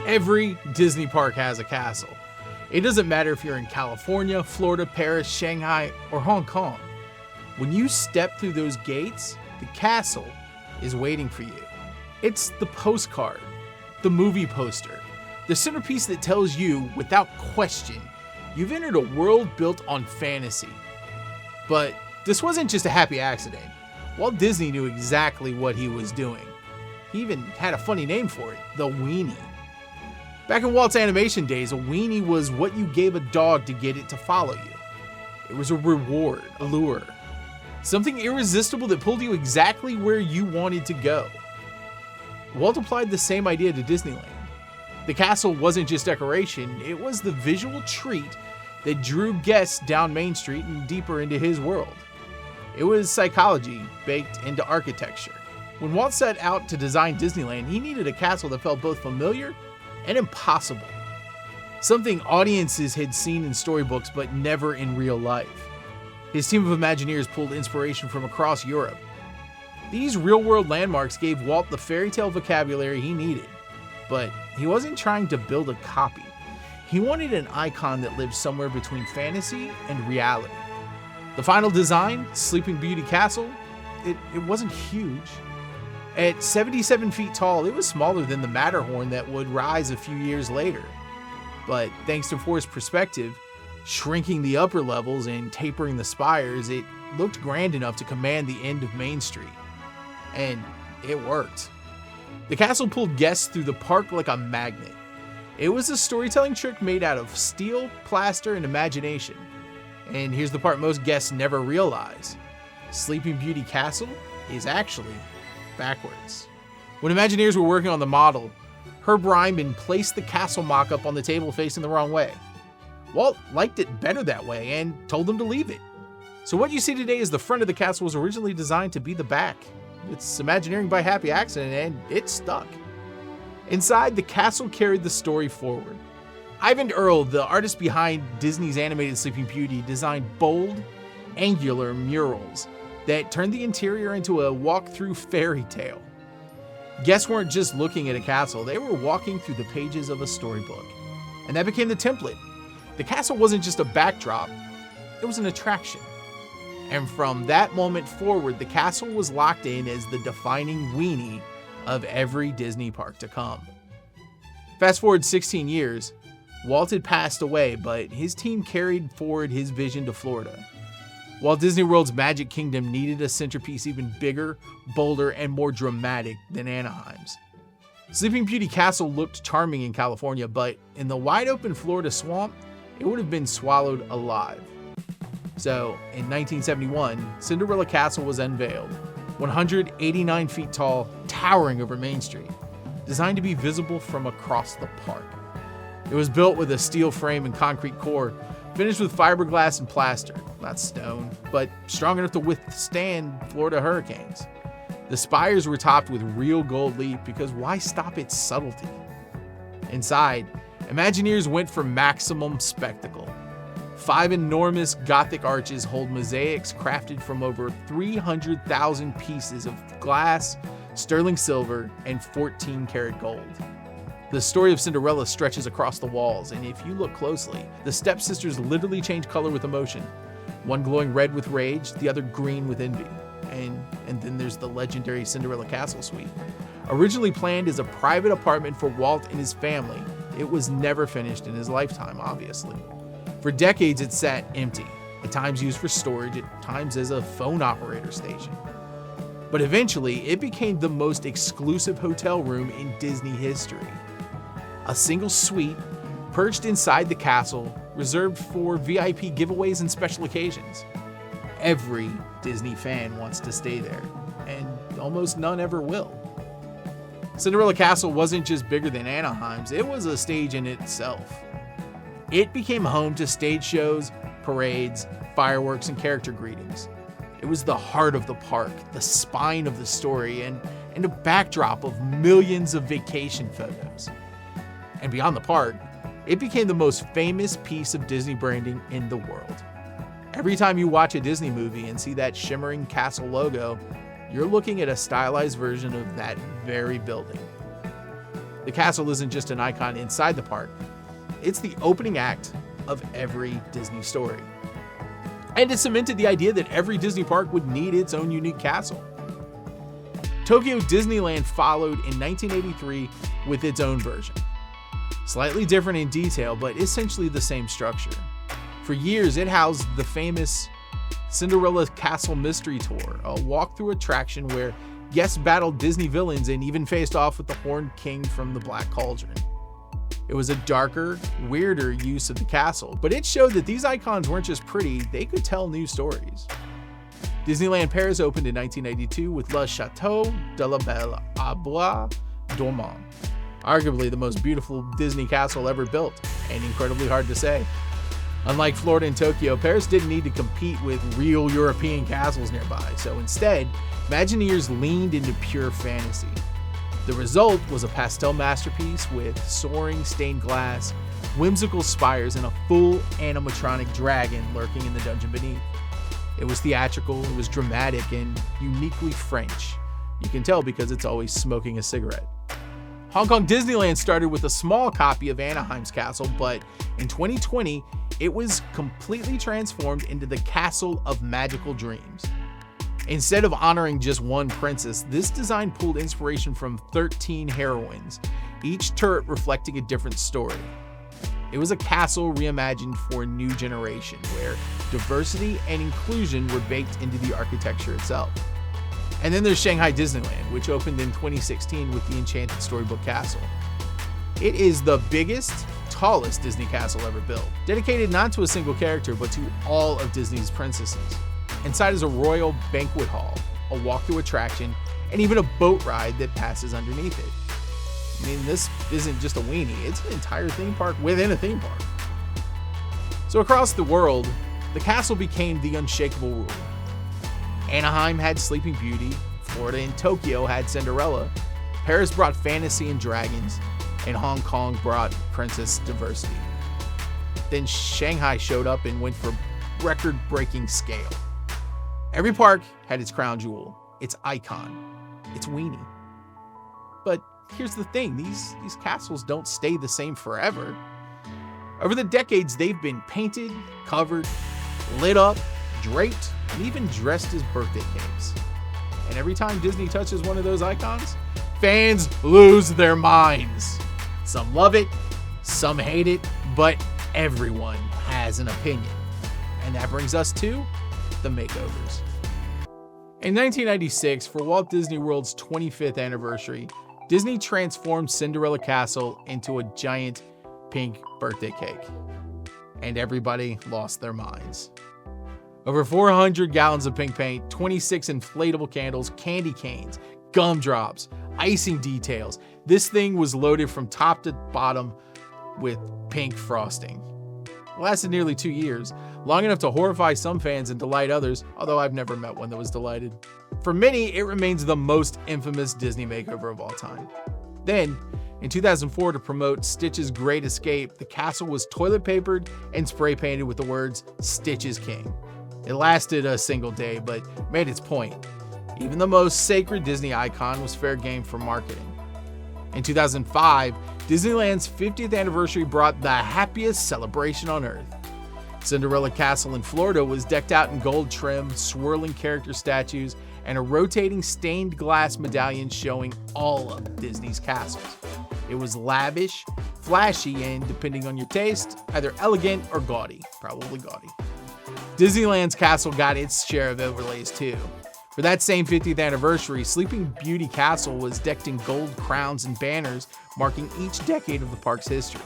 Every Disney park has a castle. It doesn't matter if you're in California, Florida, Paris, Shanghai, or Hong Kong. When you step through those gates, the castle is waiting for you. It's the postcard, the movie poster, the centerpiece that tells you, without question, you've entered a world built on fantasy. But this wasn't just a happy accident. Walt Disney knew exactly what he was doing. He even had a funny name for it, the Weenie. Back in Walt's animation days, a weenie was what you gave a dog to get it to follow you. It was a reward, a lure, something irresistible that pulled you exactly where you wanted to go. Walt applied the same idea to Disneyland. The castle wasn't just decoration, it was the visual treat that drew guests down Main Street and deeper into his world. It was psychology baked into architecture. When Walt set out to design Disneyland, he needed a castle that felt both familiar and impossible. Something audiences had seen in storybooks but never in real life. His team of Imagineers pulled inspiration from across Europe. These real-world landmarks gave Walt the fairy tale vocabulary he needed, but he wasn't trying to build a copy. He wanted an icon that lived somewhere between fantasy and reality. The final design, Sleeping Beauty Castle, it wasn't huge. At 77 feet tall, it was smaller than the Matterhorn that would rise a few years later. But thanks to forced perspective, shrinking the upper levels and tapering the spires, it looked grand enough to command the end of Main Street. And it worked. The castle pulled guests through the park like a magnet. It was a storytelling trick made out of steel, plaster, and imagination. And here's the part most guests never realize. Sleeping Beauty Castle is actually backwards. When Imagineers were working on the model, Herb Ryman placed the castle mock-up on the table facing the wrong way. Walt liked it better that way and told them to leave it. So what you see today is the front of the castle was originally designed to be the back. It's Imagineering by happy accident, and it stuck. Inside, the castle carried the story forward. Ivan Earl, the artist behind Disney's animated Sleeping Beauty, designed bold, angular murals that turned the interior into a walk-through fairy tale. Guests weren't just looking at a castle, they were walking through the pages of a storybook. And that became the template. The castle wasn't just a backdrop, it was an attraction. And from that moment forward, the castle was locked in as the defining weenie of every Disney park to come. Fast forward 16 years, Walt had passed away, but his team carried forward his vision to Florida. Walt Disney World's Magic Kingdom needed a centerpiece even bigger, bolder, and more dramatic than Anaheim's. Sleeping Beauty Castle looked charming in California, but in the wide-open Florida swamp, it would have been swallowed alive. So, in 1971, Cinderella Castle was unveiled, 189 feet tall, towering over Main Street, designed to be visible from across the park. It was built with a steel frame and concrete core, finished with fiberglass and plaster, not stone, but strong enough to withstand Florida hurricanes. The spires were topped with real gold leaf because why stop its subtlety? Inside, Imagineers went for maximum spectacle. 5 enormous Gothic arches hold mosaics crafted from over 300,000 pieces of glass, sterling silver, and 14-karat gold. The story of Cinderella stretches across the walls, and if you look closely, the stepsisters literally change color with emotion. One glowing red with rage, the other green with envy. And then there's the legendary Cinderella Castle suite. Originally planned as a private apartment for Walt and his family, it was never finished in his lifetime, obviously. For decades, it sat empty, at times used for storage, at times as a phone operator station. But eventually, it became the most exclusive hotel room in Disney history. A single suite, perched inside the castle, reserved for VIP giveaways and special occasions. Every Disney fan wants to stay there, and almost none ever will. Cinderella Castle wasn't just bigger than Anaheim's, it was a stage in itself. It became home to stage shows, parades, fireworks, and character greetings. It was the heart of the park, the spine of the story, and a backdrop of millions of vacation photos. And beyond the park, it became the most famous piece of Disney branding in the world. Every time you watch a Disney movie and see that shimmering castle logo, you're looking at a stylized version of that very building. The castle isn't just an icon inside the park, it's the opening act of every Disney story. And it cemented the idea that every Disney park would need its own unique castle. Tokyo Disneyland followed in 1983 with its own version. Slightly different in detail, but essentially the same structure. For years, it housed the famous Cinderella Castle Mystery Tour, a walkthrough attraction where guests battled Disney villains and even faced off with the Horned King from the Black Cauldron. It was a darker, weirder use of the castle, but it showed that these icons weren't just pretty, they could tell new stories. Disneyland Paris opened in 1992 with Le Château de la Belle à Bois Dormant, arguably the most beautiful Disney castle ever built, and incredibly hard to say. Unlike Florida and Tokyo, Paris didn't need to compete with real European castles nearby, so instead, Imagineers leaned into pure fantasy. The result was a pastel masterpiece with soaring stained glass, whimsical spires, and a full animatronic dragon lurking in the dungeon beneath. It was theatrical, it was dramatic, and uniquely French. You can tell because it's always smoking a cigarette. Hong Kong Disneyland started with a small copy of Anaheim's castle, but in 2020, it was completely transformed into the Castle of Magical Dreams. Instead of honoring just one princess, this design pulled inspiration from 13 heroines, each turret reflecting a different story. It was a castle reimagined for a new generation, where diversity and inclusion were baked into the architecture itself. And then there's Shanghai Disneyland, which opened in 2016 with the Enchanted Storybook Castle. It is the biggest, tallest Disney castle ever built, dedicated not to a single character, but to all of Disney's princesses. Inside is a royal banquet hall, a walkthrough attraction, and even a boat ride that passes underneath it. I mean, this isn't just a weenie, it's an entire theme park within a theme park. So across the world, the castle became the unshakable rule. Anaheim had Sleeping Beauty, Florida and Tokyo had Cinderella, Paris brought fantasy and dragons, and Hong Kong brought princess diversity. Then Shanghai showed up and went for record-breaking scale. Every park had its crown jewel, its icon, its weenie. But here's the thing, these castles don't stay the same forever. Over the decades, they've been painted, covered, lit up, draped, and even dressed as birthday cakes. And every time Disney touches one of those icons, fans lose their minds. Some love it, some hate it, but everyone has an opinion. And that brings us to the makeovers. In 1996, for Walt Disney World's 25th anniversary, Disney transformed Cinderella Castle into a giant pink birthday cake. And everybody lost their minds. Over 400 gallons of pink paint, 26 inflatable candles, candy canes, gumdrops, icing details. This thing was loaded from top to bottom with pink frosting. It lasted nearly 2 years, long enough to horrify some fans and delight others, although I've never met one that was delighted. For many, it remains the most infamous Disney makeover of all time. Then, in 2004, to promote Stitch's Great Escape, the castle was toilet papered and spray painted with the words, "Stitch is King." It lasted a single day, but made its point. Even the most sacred Disney icon was fair game for marketing. In 2005, Disneyland's 50th anniversary brought the happiest celebration on earth. Cinderella Castle in Florida was decked out in gold trim, swirling character statues, and a rotating stained glass medallion showing all of Disney's castles. It was lavish, flashy, and depending on your taste, either elegant or gaudy, probably gaudy. Disneyland's castle got its share of overlays too. For that same 50th anniversary, Sleeping Beauty Castle was decked in gold crowns and banners marking each decade of the park's history.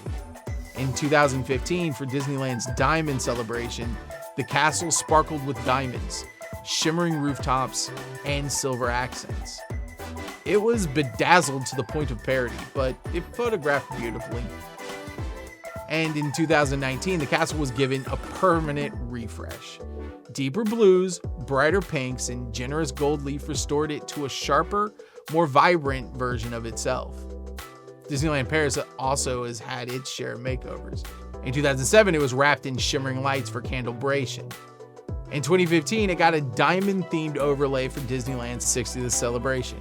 In 2015, for Disneyland's Diamond Celebration, the castle sparkled with diamonds, shimmering rooftops, and silver accents. It was bedazzled to the point of parody, but it photographed beautifully. And in 2019, the castle was given a permanent refresh. Deeper blues, brighter pinks, and generous gold leaf restored it to a sharper, more vibrant version of itself. Disneyland Paris also has had its share of makeovers. In 2007, it was wrapped in shimmering lights for candlebration. In 2015, it got a diamond-themed overlay for Disneyland's 60th celebration.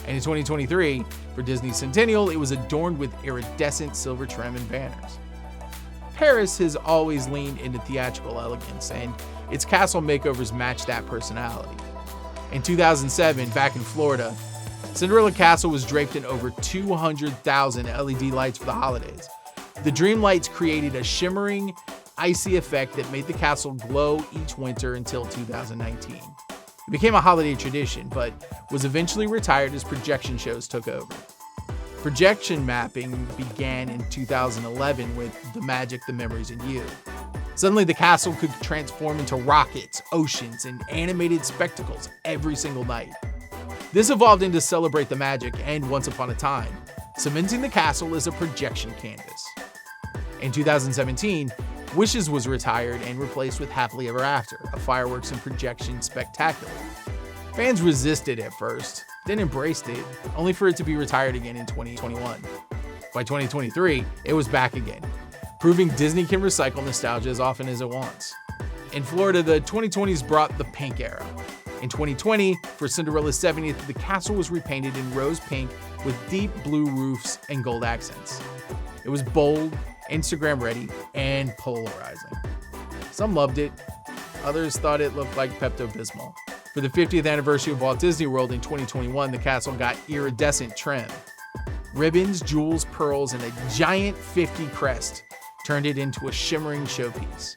And in 2023, for Disney's Centennial, it was adorned with iridescent silver trim and banners. Paris has always leaned into theatrical elegance, and its castle makeovers match that personality. In 2007, back in Florida, Cinderella Castle was draped in over 200,000 LED lights for the holidays. The dream lights created a shimmering, icy effect that made the castle glow each winter until 2019. It became a holiday tradition, but was eventually retired as projection shows took over. Projection mapping began in 2011 with The Magic, the Memories, and You. Suddenly, the castle could transform into rockets, oceans, and animated spectacles every single night. This evolved into Celebrate the Magic and Once Upon a Time, cementing the castle as a projection canvas. In 2017, Wishes was retired and replaced with Happily Ever After, a fireworks and projection spectacular. Fans resisted at first, then embraced it, only for it to be retired again in 2021. By 2023, it was back again, proving Disney can recycle nostalgia as often as it wants. In Florida, the 2020s brought the pink era. In 2020, for Cinderella's 70th, the castle was repainted in rose pink with deep blue roofs and gold accents. It was bold, Instagram ready, and polarizing. Some loved it, others thought it looked like Pepto-Bismol. For the 50th anniversary of Walt Disney World in 2021, the castle got iridescent trim. Ribbons, jewels, pearls, and a giant 50 crest turned it into a shimmering showpiece.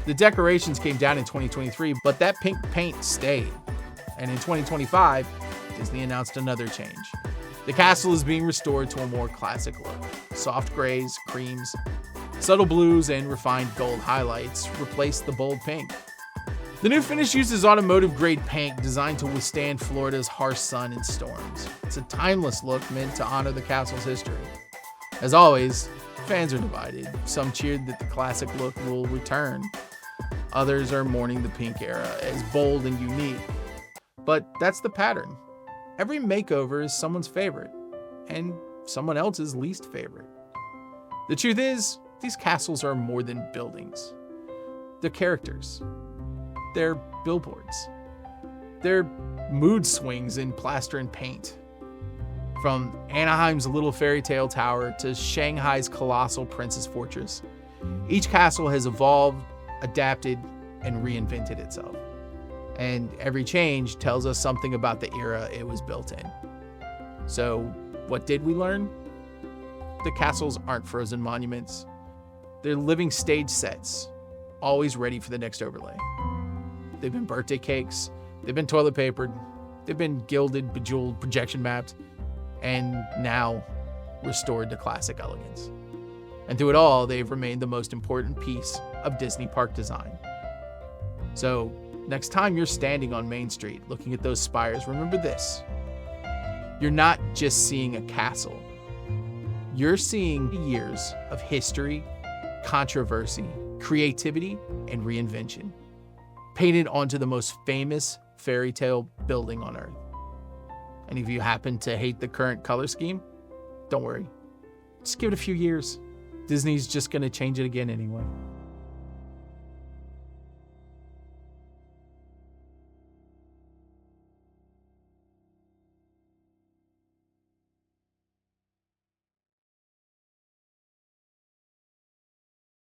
The decorations came down in 2023, but that pink paint stayed. And in 2025, Disney announced another change. The castle is being restored to a more classic look. Soft grays, creams, subtle blues, and refined gold highlights replace the bold pink. The new finish uses automotive-grade paint designed to withstand Florida's harsh sun and storms. It's a timeless look meant to honor the castle's history. As always, fans are divided. Some cheered that the classic look will return. Others are mourning the pink era as bold and unique. But that's the pattern. Every makeover is someone's favorite, and someone else's least favorite. The truth is, these castles are more than buildings. They're characters. They're billboards. They're mood swings in plaster and paint. From Anaheim's Little Fairytale Tower to Shanghai's colossal Princess Fortress, each castle has evolved, adapted, and reinvented itself. And every change tells us something about the era it was built in. So, what did we learn? The castles aren't frozen monuments. They're living stage sets, always ready for the next overlay. They've been birthday cakes, they've been toilet papered, they've been gilded, bejeweled, projection mapped, and now restored to classic elegance. And through it all, they've remained the most important piece of Disney park design. So, next time you're standing on Main Street looking at those spires, remember this. You're not just seeing a castle. You're seeing years of history, controversy, creativity, and reinvention, painted onto the most famous fairy tale building on Earth. And if you happen to hate the current color scheme, don't worry. Just give it a few years. Disney's just going to change it again anyway.